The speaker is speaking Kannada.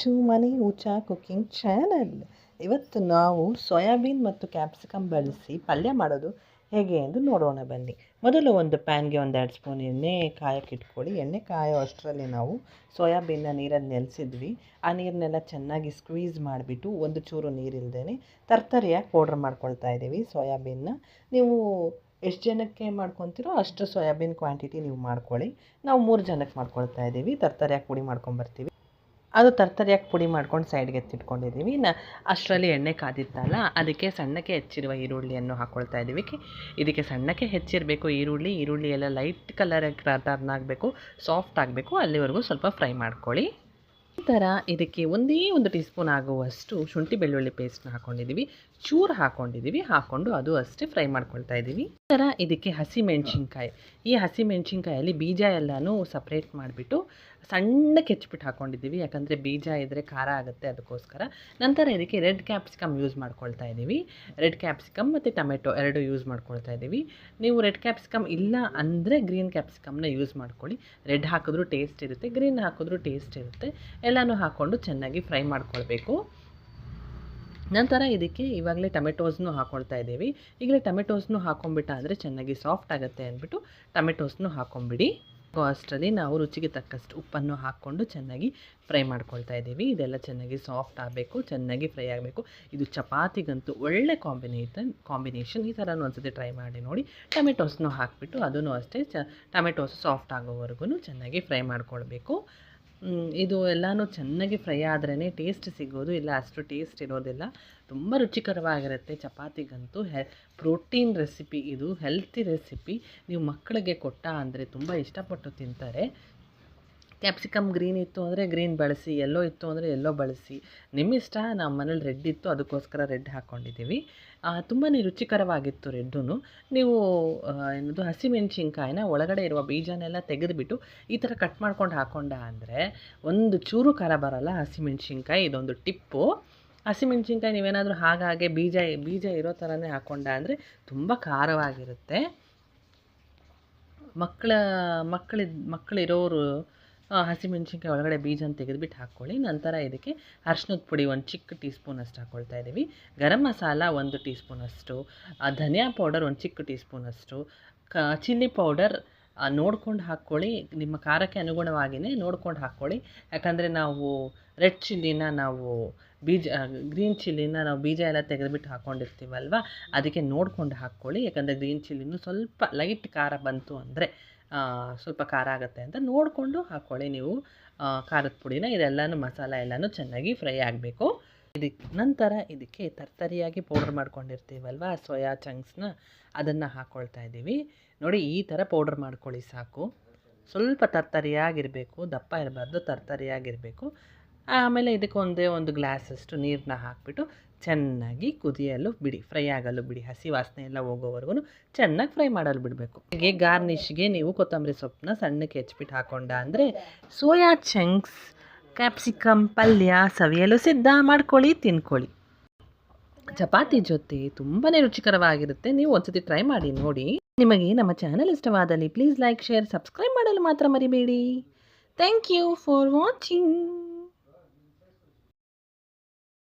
ಚುಮನಿ ಊಚಾ ಕುಕಿಂಗ್ ಚಾನಲ್. ಇವತ್ತು ನಾವು ಸೋಯಾಬೀನ್ ಮತ್ತು ಕ್ಯಾಪ್ಸಿಕಮ್ ಬಳಸಿ ಪಲ್ಯ ಮಾಡೋದು ಹೇಗೆ ಎಂದು ನೋಡೋಣ ಬನ್ನಿ. ಮೊದಲು ಒಂದು ಪ್ಯಾನ್ಗೆ 1-2 ಸ್ಪೂನ್ ಎಣ್ಣೆ ಕಾಯಕ್ಕಿಟ್ಕೊಳ್ಳಿ. ಎಣ್ಣೆ ಕಾಯೋ ಅಷ್ಟರಲ್ಲಿ ನಾವು ಸೋಯಾಬೀನ್ನ ನೀರಲ್ಲಿ ನೆನೆಸಿದ್ವಿ. ಆ ನೀರನ್ನೆಲ್ಲ ಚೆನ್ನಾಗಿ ಸ್ಕ್ವೀಸ್ ಮಾಡಿಬಿಟ್ಟು ಒಂದು ಚೂರು ನೀರಿಲ್ಲದೇ ತರ್ತರಿಯಾಗಿ ಪೌಡ್ರ್ ಮಾಡ್ಕೊಳ್ತಾ ಇದ್ದೀವಿ ಸೋಯಾಬೀನ್ನ. ನೀವು ಎಷ್ಟು ಜನಕ್ಕೆ ಮಾಡ್ಕೊತೀರೋ ಅಷ್ಟು ಸೋಯಾಬೀನ್ ಕ್ವಾಂಟಿಟಿ ನೀವು ಮಾಡ್ಕೊಳ್ಳಿ. ನಾವು 3 ಜನಕ್ಕೆ ಮಾಡ್ಕೊಳ್ತಾ ಇದ್ದೀವಿ. ತರ್ತರಿಯಾಗಿ ಪುಡಿ ಮಾಡ್ಕೊಂಬರ್ತೀವಿ. ಅದು ತರ್ತರಿಯಾಗಿ ಪುಡಿ ಮಾಡ್ಕೊಂಡು ಸೈಡ್ಗೆ ಎತ್ತಿಟ್ಕೊಂಡಿದ್ದೀವಿ. ಅಷ್ಟರಲ್ಲಿ ಎಣ್ಣೆ ಕಾದಿತ್ತಲ್ಲ, ಅದಕ್ಕೆ ಸಣ್ಣಕ್ಕೆ ಹೆಚ್ಚಿರುವ ಈರುಳ್ಳಿಯನ್ನು ಹಾಕ್ಕೊಳ್ತಾ ಇದ್ದೀವಿ. ಇದಕ್ಕೆ ಸಣ್ಣಕ್ಕೆ ಹೆಚ್ಚಿರಬೇಕು ಈರುಳ್ಳಿ ಎಲ್ಲ ಲೈಟ್ ಕಲರ್ ಟರ್ನ್ ಆಗಬೇಕು, ಸಾಫ್ಟ್ ಆಗಬೇಕು, ಅಲ್ಲಿವರೆಗೂ ಸ್ವಲ್ಪ ಫ್ರೈ ಮಾಡ್ಕೊಳ್ಳಿ. ಈ ಥರ ಇದಕ್ಕೆ ಒಂದು ಟೀ ಸ್ಪೂನ್ ಆಗುವಷ್ಟು ಶುಂಠಿ ಬೆಳ್ಳುಳ್ಳಿ ಪೇಸ್ಟ್ನ ಹಾಕ್ಕೊಂಡಿದ್ದೀವಿ, ಚೂರು ಹಾಕ್ಕೊಂಡು ಅದು ಅಷ್ಟೇ ಫ್ರೈ ಮಾಡ್ಕೊಳ್ತಾ ಇದ್ದೀವಿ. ಈ ಥರ ಇದಕ್ಕೆ ಹಸಿಮೆಣ್ಸಿನ್ಕಾಯಿ, ಈ ಹಸಿಮೆಣ್ಸಿನ್ಕಾಯಲ್ಲಿ ಬೀಜ ಎಲ್ಲನೂ ಸಪ್ರೇಟ್ ಮಾಡಿಬಿಟ್ಟು ಸಣ್ಣಕ್ಕೆ ಹೆಚ್ಚಿಬಿಟ್ಟು ಹಾಕ್ಕೊಂಡಿದ್ದೀವಿ. ಯಾಕಂದರೆ ಬೀಜ ಇದ್ದರೆ ಖಾರ ಆಗುತ್ತೆ, ಅದಕ್ಕೋಸ್ಕರ. ನಂತರ ಇದಕ್ಕೆ ರೆಡ್ ಕ್ಯಾಪ್ಸಿಕಮ್ ಯೂಸ್ ಮಾಡ್ಕೊಳ್ತಾ ಇದ್ದೀವಿ. ರೆಡ್ ಕ್ಯಾಪ್ಸಿಕಮ್ ಮತ್ತು ಟೊಮೆಟೊ 2 ಯೂಸ್ ಮಾಡ್ಕೊಳ್ತಾ ಇದ್ದೀವಿ. ನೀವು ರೆಡ್ ಕ್ಯಾಪ್ಸಿಕಮ್ ಇಲ್ಲ ಅಂದರೆ ಗ್ರೀನ್ ಕ್ಯಾಪ್ಸಿಕಮ್ನ ಯೂಸ್ ಮಾಡ್ಕೊಳ್ಳಿ. ರೆಡ್ ಹಾಕಿದ್ರೂ ಟೇಸ್ಟ್ ಇರುತ್ತೆ, ಗ್ರೀನ್ ಹಾಕಿದ್ರೂ ಟೇಸ್ಟ್ ಇರುತ್ತೆ. ಎಲ್ಲನೂ ಹಾಕ್ಕೊಂಡು ಚೆನ್ನಾಗಿ ಫ್ರೈ ಮಾಡ್ಕೊಳ್ಬೇಕು. ನಂತರ ಇದಕ್ಕೆ ಇವಾಗಲೇ ಟೊಮೆಟೋಸ್ನು ಹಾಕ್ಕೊಳ್ತಾ ಇದ್ದೀವಿ. ಈಗಲೇ ಟೊಮೆಟೋಸ್ನು ಹಾಕ್ಕೊಂಬಿಟ್ಟ ಅಂದರೆ ಚೆನ್ನಾಗಿ ಸಾಫ್ಟ್ ಆಗುತ್ತೆ ಅಂದ್ಬಿಟ್ಟು ಟೊಮೆಟೋಸ್ನು ಹಾಕ್ಕೊಂಬಿಡಿ. ಅಷ್ಟರಲ್ಲಿ ನಾವು ರುಚಿಗೆ ತಕ್ಕಷ್ಟು ಉಪ್ಪನ್ನು ಹಾಕ್ಕೊಂಡು ಚೆನ್ನಾಗಿ ಫ್ರೈ ಮಾಡ್ಕೊಳ್ತಾ ಇದ್ದೀವಿ. ಇದೆಲ್ಲ ಚೆನ್ನಾಗಿ ಸಾಫ್ಟ್ ಆಗಬೇಕು, ಚೆನ್ನಾಗಿ ಫ್ರೈ ಆಗಬೇಕು. ಇದು ಚಪಾತಿಗಂತೂ ಒಳ್ಳೆ ಕಾಂಬಿನೇಷನ್. ಈ ಥರನೂ ಒಂದ್ಸತಿ ಟ್ರೈ ಮಾಡಿ ನೋಡಿ. ಟೊಮೆಟೋಸ್ನು ಹಾಕಿಬಿಟ್ಟು ಅದನ್ನು ಅಷ್ಟೇ ಟೊಮೆಟೋಸ್ ಸಾಫ್ಟ್ ಆಗೋವರೆಗೂ ಚೆನ್ನಾಗಿ ಫ್ರೈ ಮಾಡ್ಕೊಳ್ಬೇಕು. ಇದು ಎಲ್ಲನೂ ಚೆನ್ನಾಗಿ ಫ್ರೈ ಆದ್ರೇ ಟೇಸ್ಟ್ ಸಿಗೋದು, ಇಲ್ಲ ಅಷ್ಟು ಟೇಸ್ಟ್ ಇರೋದಿಲ್ಲ. ತುಂಬ ರುಚಿಕರವಾಗಿರುತ್ತೆ. ಚಪಾತಿಗಂತೂ ಪ್ರೋಟೀನ್ ರೆಸಿಪಿ, ಇದು ಹೆಲ್ತಿ ರೆಸಿಪಿ. ನೀವು ಮಕ್ಕಳಿಗೆ ಕೊಟ್ಟ ಅಂದರೆ ತುಂಬ ಇಷ್ಟಪಟ್ಟು ತಿಂತಾರೆ. ಕ್ಯಾಪ್ಸಿಕಮ್ ಗ್ರೀನ್ ಇತ್ತು ಅಂದರೆ ಗ್ರೀನ್ ಬಳಸಿ, ಎಲ್ಲೋ ಇತ್ತು ಅಂದರೆ ಎಲ್ಲೋ ಬಳಸಿ, ನಿಮ್ಮಿಷ್ಟ. ನಮ್ಮ ಮನೇಲಿ ರೆಡ್ ಇತ್ತು, ಅದಕ್ಕೋಸ್ಕರ ರೆಡ್ ಹಾಕ್ಕೊಂಡಿದ್ದೀವಿ. ತುಂಬಾ ರುಚಿಕರವಾಗಿತ್ತು ರೆಡ್ಡು. ನೀವು ಹಸಿಮೆಣ್ಸಿನ್ಕಾಯಿನ ಒಳಗಡೆ ಇರುವ ಬೀಜನೆಲ್ಲ ತೆಗೆದುಬಿಟ್ಟು ಈ ಥರ ಕಟ್ ಮಾಡ್ಕೊಂಡು ಹಾಕ್ಕೊಂಡ ಅಂದರೆ ಒಂದು ಚೂರು ಖಾರ ಬರೋಲ್ಲ ಹಸಿಮೆಣ್ಸಿನ್ಕಾಯಿ. ಇದೊಂದು ಟಿಪ್ಪು. ಹಸಿಮೆಣ್ಸಿನ್ಕಾಯಿ ನೀವೇನಾದರೂ ಹಾಗೆ ಬೀಜ ಇರೋ ಥರನೇ ಹಾಕ್ಕೊಂಡ ಅಂದರೆ ತುಂಬ ಖಾರವಾಗಿರುತ್ತೆ. ಮಕ್ಕಳಿರೋರು ಹಸಿಮೆಣ್ಸಿನ್ಕಾಯಿ ಒಳಗಡೆ ಬೀಜನ ತೆಗೆದುಬಿಟ್ಟು ಹಾಕ್ಕೊಳ್ಳಿ. ನಂತರ ಇದಕ್ಕೆ ಅರಿಶಿನದ ಪುಡಿ 1 ಚಿಕ್ಕ ಟೀ ಸ್ಪೂನಷ್ಟು ಹಾಕ್ಕೊಳ್ತಾ ಇದ್ದೀವಿ. ಗರಂ ಮಸಾಲ 1 ಟೀ ಸ್ಪೂನಷ್ಟು, ಧನಿಯಾ ಪೌಡರ್ 1 ಚಿಕ್ಕ ಟೀ ಸ್ಪೂನಷ್ಟು, ಚಿಲ್ಲಿ ಪೌಡರ್ ನೋಡ್ಕೊಂಡು ಹಾಕ್ಕೊಳ್ಳಿ. ನಿಮ್ಮ ಖಾರಕ್ಕೆ ಅನುಗುಣವಾಗಿಯೇ ನೋಡ್ಕೊಂಡು ಹಾಕ್ಕೊಳ್ಳಿ. ಯಾಕಂದರೆ ನಾವು ರೆಡ್ ಚಿಲ್ಲಿನ ಗ್ರೀನ್ ಚಿಲ್ಲಿನ ನಾವು ಬೀಜ ಎಲ್ಲ ತೆಗೆದುಬಿಟ್ಟು ಹಾಕ್ಕೊಂಡಿರ್ತೀವಲ್ವ, ಅದಕ್ಕೆ ನೋಡ್ಕೊಂಡು ಹಾಕ್ಕೊಳ್ಳಿ. ಯಾಕಂದರೆ ಗ್ರೀನ್ ಚಿಲ್ಲಿನೂ ಸ್ವಲ್ಪ ಲೈಟ್ ಖಾರ ಬಂತು ಅಂದರೆ ಸ್ವಲ್ಪ ಖಾರ ಆಗುತ್ತೆ ಅಂತ ನೋಡಿಕೊಂಡು ಹಾಕ್ಕೊಳ್ಳಿ ನೀವು ಖಾರದ ಪುಡಿನ. ಇದೆಲ್ಲನೂ ಮಸಾಲ ಎಲ್ಲನೂ ಚೆನ್ನಾಗಿ ಫ್ರೈ ಆಗಬೇಕು. ನಂತರ ಇದಕ್ಕೆ ತರ್ತರಿಯಾಗಿ ಪೌಡ್ರ್ ಮಾಡ್ಕೊಂಡಿರ್ತೀವಲ್ವ ಸೋಯಾ ಚಂಕ್ಸ್ನ, ಅದನ್ನು ಹಾಕ್ಕೊಳ್ತಾ ಇದ್ದೀವಿ. ನೋಡಿ, ಈ ಥರ ಪೌಡ್ರ್ ಮಾಡ್ಕೊಳ್ಳಿ ಸಾಕು. ಸ್ವಲ್ಪ ತರ್ತರಿಯಾಗಿರಬೇಕು, ದಪ್ಪ ಇರಬಾರ್ದು, ತರ್ತರಿಯಾಗಿರಬೇಕು. ಆಮೇಲೆ ಇದಕ್ಕೆ ಒಂದು ಗ್ಲಾಸಷ್ಟು ನೀರನ್ನ ಹಾಕಿಬಿಟ್ಟು ಚೆನ್ನಾಗಿ ಕುದಿಯಲು ಬಿಡಿ, ಫ್ರೈ ಆಗಲು ಬಿಡಿ. ಹಸಿ ವಾಸನೆ ಎಲ್ಲ ಹೋಗೋವರೆಗೂ ಚೆನ್ನಾಗಿ ಫ್ರೈ ಮಾಡಲು ಬಿಡಬೇಕು. ಹೀಗೆ ಗಾರ್ನಿಷ್ಗೆ ನೀವು ಕೊತ್ತಂಬರಿ ಸೊಪ್ಪನ್ನ ಸಣ್ಣಕ್ಕೆ ಹೆಚ್ಚಿಬಿಟ್ಟು ಹಾಕೊಂಡ ಅಂದರೆ ಸೋಯಾ ಚಂಕ್ಸ್ ಕ್ಯಾಪ್ಸಿಕಮ್ ಪಲ್ಯ ಸವಿಯಲು ಸಿದ್ಧ. ಮಾಡ್ಕೊಳ್ಳಿ, ತಿನ್ಕೊಳ್ಳಿ. ಚಪಾತಿ ಜೊತೆ ತುಂಬಾ ರುಚಿಕರವಾಗಿರುತ್ತೆ. ನೀವು ಒಂದ್ಸತಿ ಟ್ರೈ ಮಾಡಿ ನೋಡಿ. ನಿಮಗೆ ನಮ್ಮ ಚಾನಲ್ ಇಷ್ಟವಾದಲ್ಲಿ ಪ್ಲೀಸ್ ಲೈಕ್, ಶೇರ್, ಸಬ್ಸ್ಕ್ರೈಬ್ ಮಾಡಲು ಮಾತ್ರ ಮರಿಬೇಡಿ. Thank you for watching.